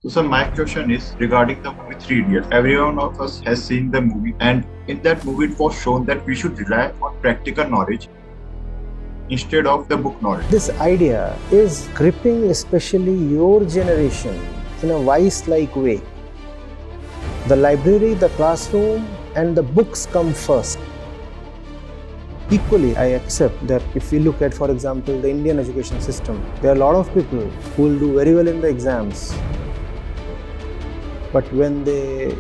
So, my question is regarding the movie Three Idiots. Every one of us has seen the movie, and in that movie, it was shown that we should rely on practical knowledge instead of the book knowledge. This idea is gripping especially your generation in a vice-like way. The library, the classroom, and the books come first. Equally, I accept that if we look at, for example, the Indian education system, there are a lot of people who will do very well in the exams, but when they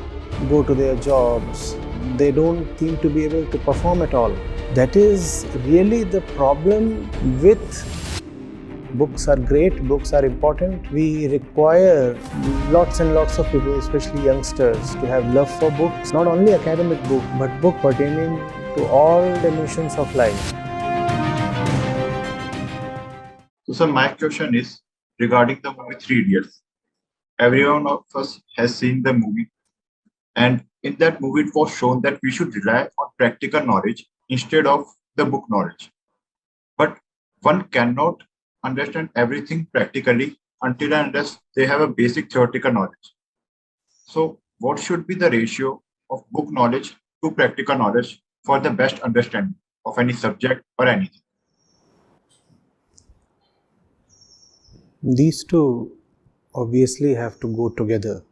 go to their jobs, they don't seem to be able to perform at all. That is really the problem with books. Are great, books are important. We require lots and lots of people, especially youngsters, to have love for books, not only academic book, but book pertaining to all dimensions of life. So, my question is regarding the movie Three Idiots. Every one of us has seen the movie, and in that movie, it was shown that we should rely on practical knowledge instead of the book knowledge. But one cannot understand everything practically until and unless they have a basic theoretical knowledge. So, what should be the ratio of book knowledge to practical knowledge for the best understanding of any subject or anything? These two obviously have to go together.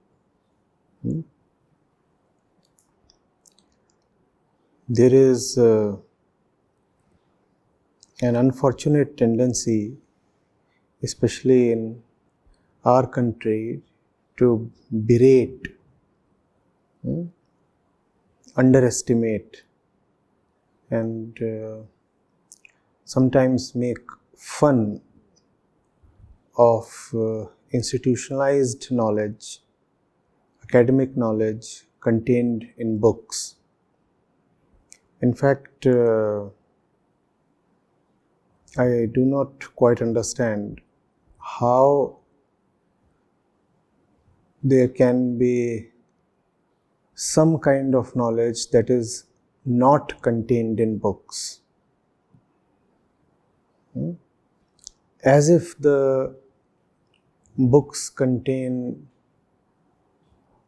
There is an unfortunate tendency, especially in our country, to berate, underestimate, and sometimes make fun of institutionalized knowledge, academic knowledge contained in books. In fact, I do not quite understand how there can be some kind of knowledge that is not contained in books. As if the books contain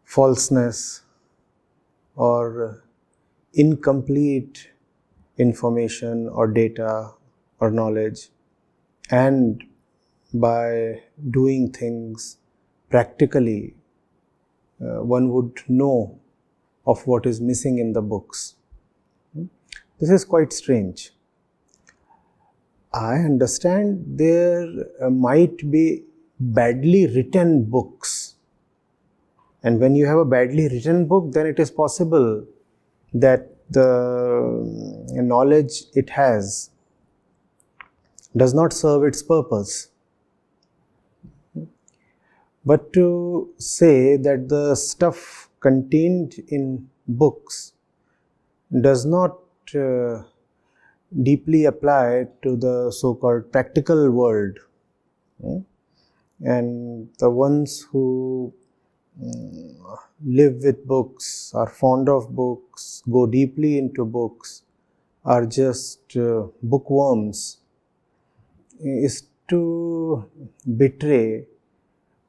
falseness or incomplete information or data or knowledge, and by doing things practically, one would know of what is missing in the books. This is quite strange. I understand there might be badly written books, and when you have a badly written book, then it is possible that the knowledge it has does not serve its purpose. But to say that the stuff contained in books does not deeply apply to the so-called practical world, and the ones who live with books, are fond of books, go deeply into books, are just bookworms, is to betray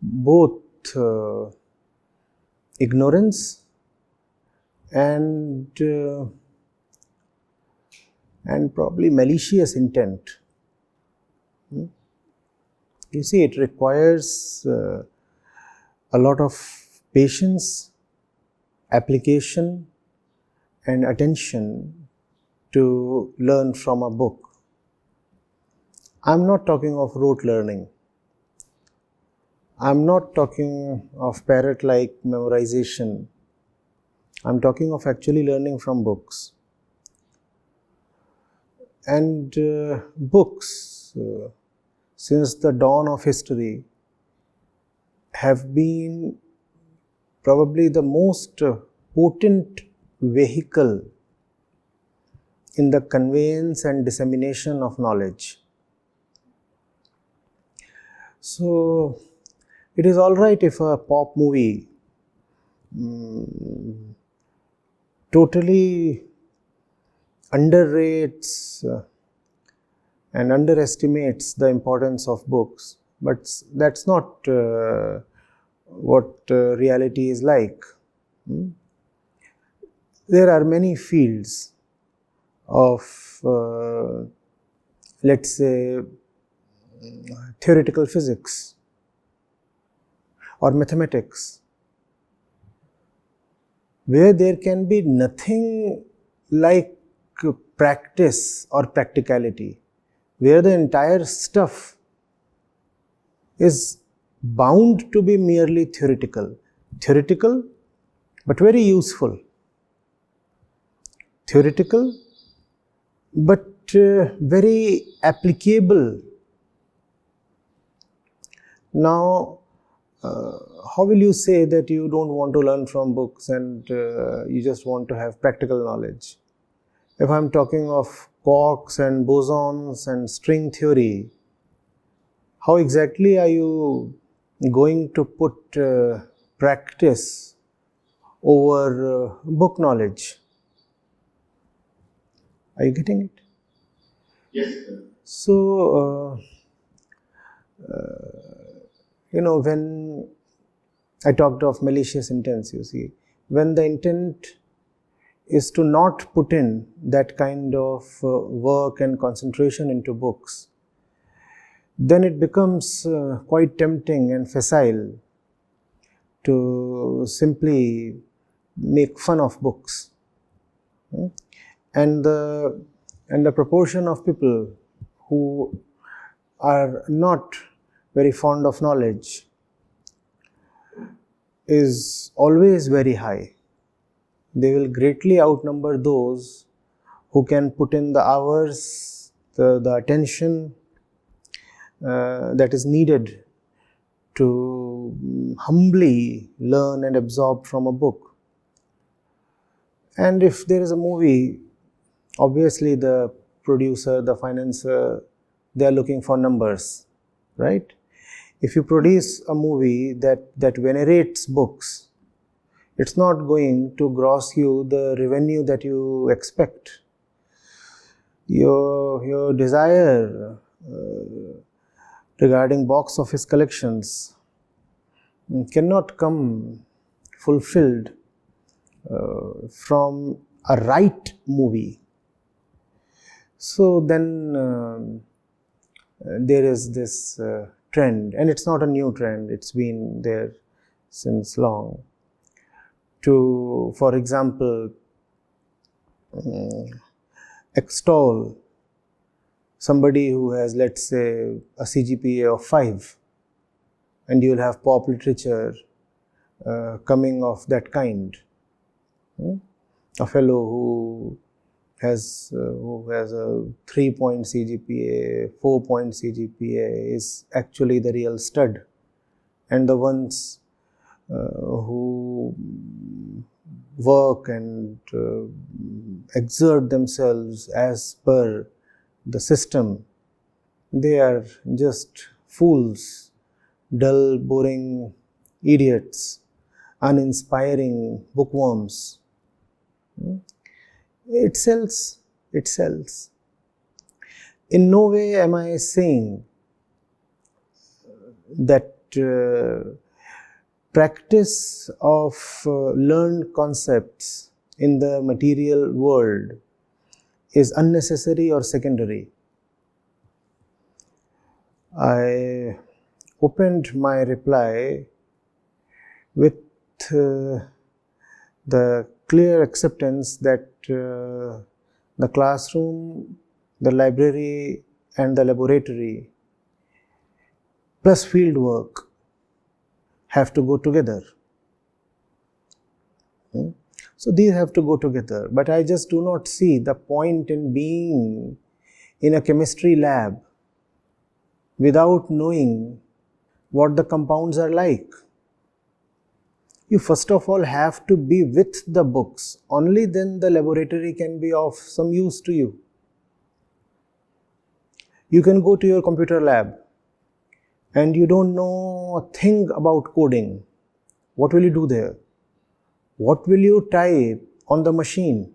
both ignorance and probably malicious intent. You see, it requires a lot of patience, application, and attention to learn from a book. I'm not talking of rote learning. I'm not talking of parrot-like memorization. I'm talking of actually learning from books. And books, since the dawn of history, have been probably the most potent vehicle in the conveyance and dissemination of knowledge. So, it is all right if a pop movie totally underrates and underestimates the importance of books, but that's not what reality is like. There are many fields of, let's say, theoretical physics or mathematics, where there can be nothing like practice or practicality, where the entire stuff is bound to be merely theoretical, but very useful, theoretical but very applicable. Now, how will you say that you don't want to learn from books and you just want to have practical knowledge? If I'm talking of quarks and bosons and string theory, how exactly are you going to put practice over book knowledge? Are you getting it? Yes, sir. So, when I talked of malicious intents, you see, when the intent is to not put in that kind of work and concentration into books, then it becomes quite tempting and facile to simply make fun of books. And the proportion of people who are not very fond of knowledge is always very high. They will greatly outnumber those who can put in the hours, the attention that is needed to humbly learn and absorb from a book. And if there is a movie, obviously the producer, the financer, they are looking for numbers, right? If you produce a movie that venerates books, it's not going to gross you the revenue that you expect. Your desire regarding box office collections cannot come fulfilled from a right movie. So then there is this trend, and it's not a new trend, it's been there since long, to, for example, extol somebody who has, let's say, a CGPA of 5, and you'll have pop literature coming of that kind. A fellow who has a 3-point CGPA, 4-point CGPA is actually the real stud, and the ones who work and exert themselves as per the system, they are just fools, dull, boring idiots, uninspiring bookworms. It sells. In no way am I saying that practice of learned concepts in the material world is unnecessary or secondary. I opened my reply with the clear acceptance that the classroom, the library, and the laboratory plus field work have to go together. So these have to go together, but I just do not see the point in being in a chemistry lab without knowing what the compounds are like. You first of all have to be with the books, only then the laboratory can be of some use to you. You can go to your computer lab and you don't know a thing about coding. What will you do there? What will you type on the machine?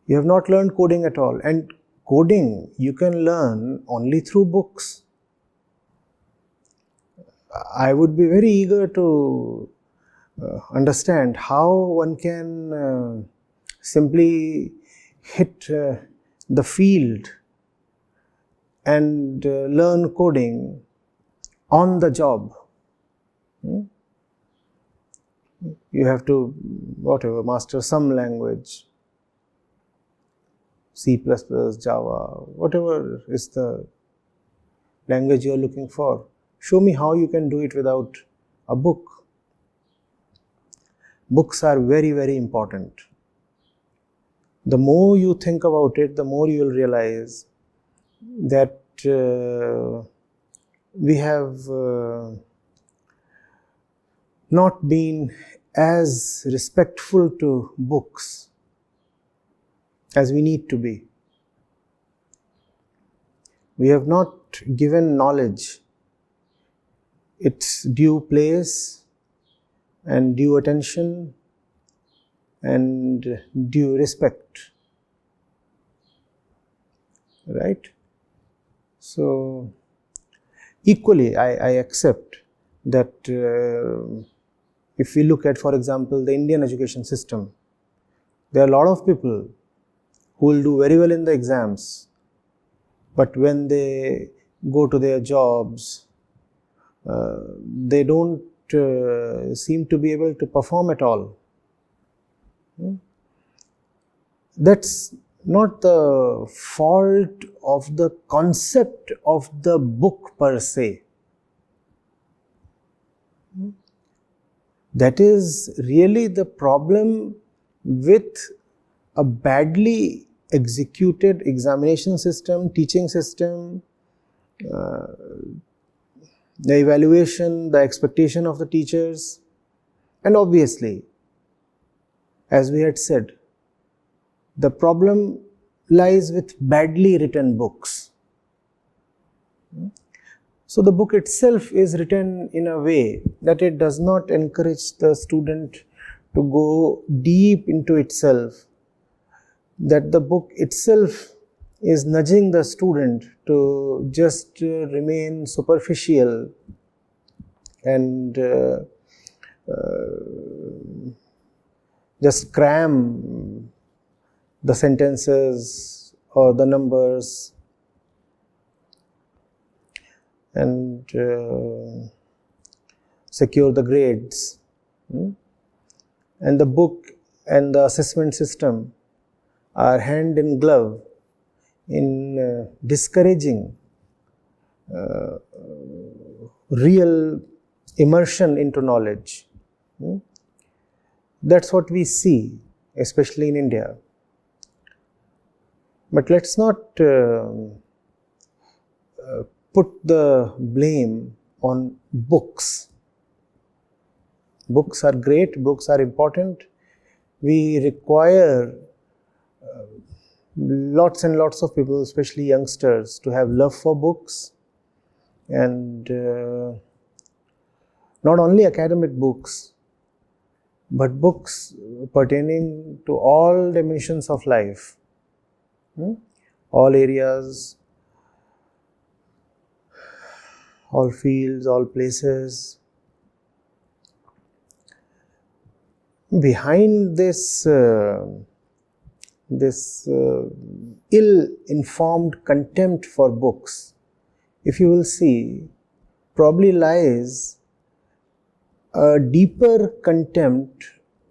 You have not learned coding at all, and coding you can learn only through books. I would be very eager to understand how one can simply hit the field and learn coding on the job. You have to, whatever, master some language, C++, Java, whatever is the language you are looking for. Show me how you can do it without a book. Books are very, very important. The more you think about it, the more you will realize that we have not been as respectful to books as we need to be. We have not given knowledge its due place and due attention and due respect, right? So equally, I accept that if we look at, for example, the Indian education system, there are a lot of people who will do very well in the exams, but when they go to their jobs, they don't seem to be able to perform at all. That's not the fault of the concept of the book per se. That is really the problem with a badly executed examination system, teaching system, the evaluation, the expectation of the teachers, and obviously, as we had said, the problem lies with badly written books. So the book itself is written in a way that it does not encourage the student to go deep into itself, that the book itself is nudging the student to just remain superficial and just cram the sentences or the numbers and secure the grades. And the book and the assessment system are hand in glove in discouraging real immersion into knowledge. That's what we see, especially in India. But let's not put the blame on books. Books are great, books are important. We require lots and lots of people, especially youngsters, to have love for books, and not only academic books, but books pertaining to all dimensions of life, all areas, all fields, all places. Behind this ill-informed contempt for books, if you will see, probably lies a deeper contempt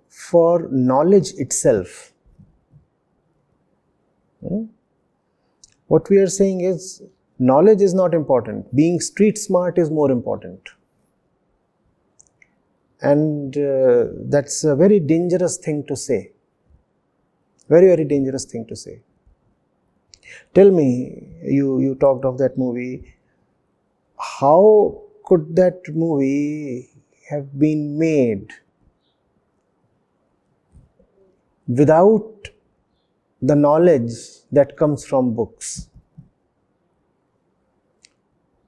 for knowledge itself. What we are saying is, knowledge is not important. Being street smart is more important. And that's a very dangerous thing to say. Very, very dangerous thing to say. Tell me, you talked of that movie. How could that movie have been made without the knowledge that comes from books?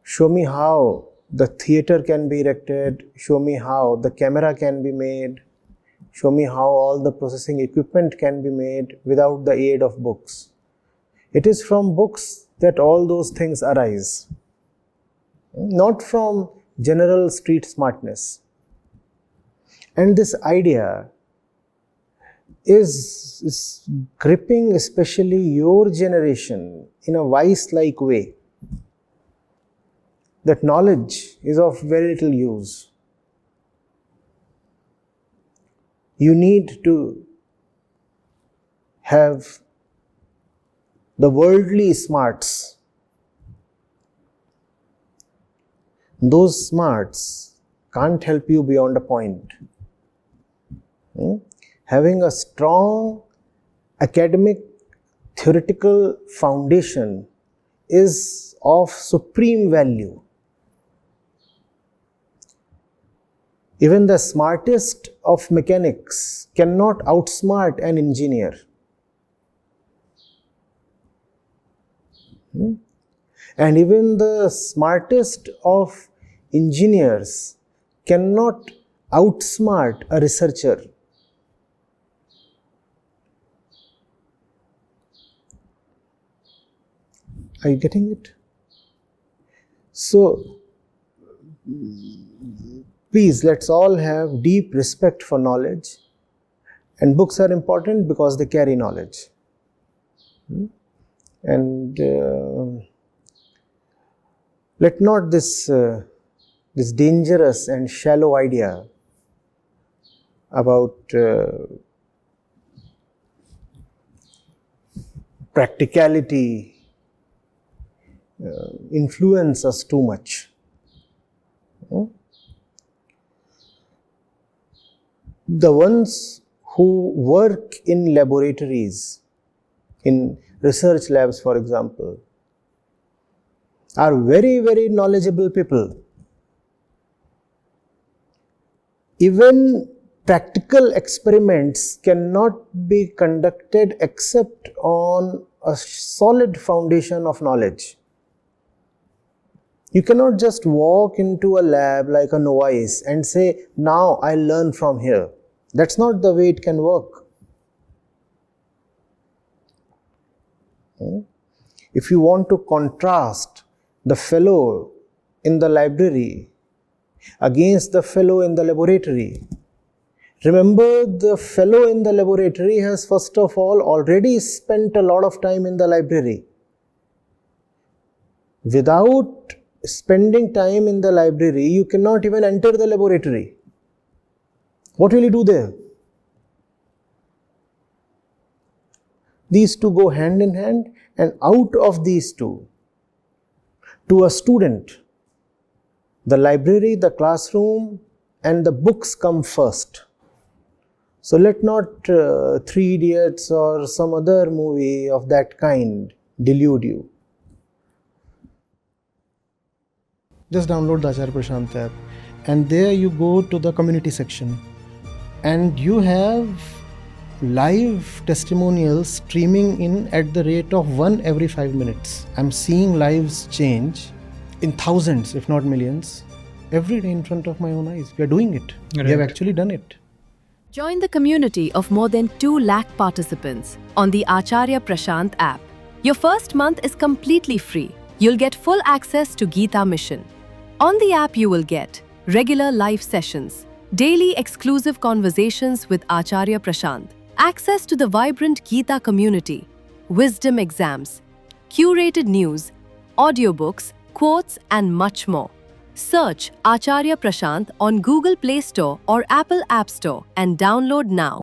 Show me how the theater can be erected, show me how the camera can be made, show me how all the processing equipment can be made without the aid of books. It is from books that all those things arise, not from general street smartness. And this idea is gripping especially your generation in a vice-like way, that knowledge is of very little use. You need to have the worldly smarts. Those smarts can't help you beyond a point. Having a strong academic theoretical foundation is of supreme value. Even the smartest of mechanics cannot outsmart an engineer. And even the smartest of engineers cannot outsmart a researcher. Are you getting it? So, please, let's all have deep respect for knowledge. And books are important because they carry knowledge. And let not this dangerous and shallow idea about practicality influence us too much. The ones who work in laboratories, in research labs for example, are very, very knowledgeable people. Even practical experiments cannot be conducted except on a solid foundation of knowledge. You cannot just walk into a lab like a novice and say, now I learn from here. That's not the way it can work. If you want to contrast the fellow in the library against the fellow in the laboratory, remember the fellow in the laboratory has first of all already spent a lot of time in the library. Without spending time in the library, you cannot even enter the laboratory. What will you do there? These two go hand in hand, and out of these two, to a student, the library, the classroom, and the books come first. So let not Three Idiots or some other movie of that kind delude you. Just download the Acharya Prashant app, and there you go to the community section, and you have live testimonials streaming in at the rate of 1 every 5 minutes. I'm seeing lives change in thousands, if not millions, every day in front of my own eyes. We are doing it. Right. We have actually done it. Join the community of more than 2 lakh participants on the Acharya Prashant app. Your first month is completely free. You'll get full access to Gita Mission. On the app, you will get regular live sessions, daily exclusive conversations with Acharya Prashant, access to the vibrant Gita community, wisdom exams, curated news, audiobooks, quotes, and much more. Search Acharya Prashant on Google Play Store or Apple App Store and download now.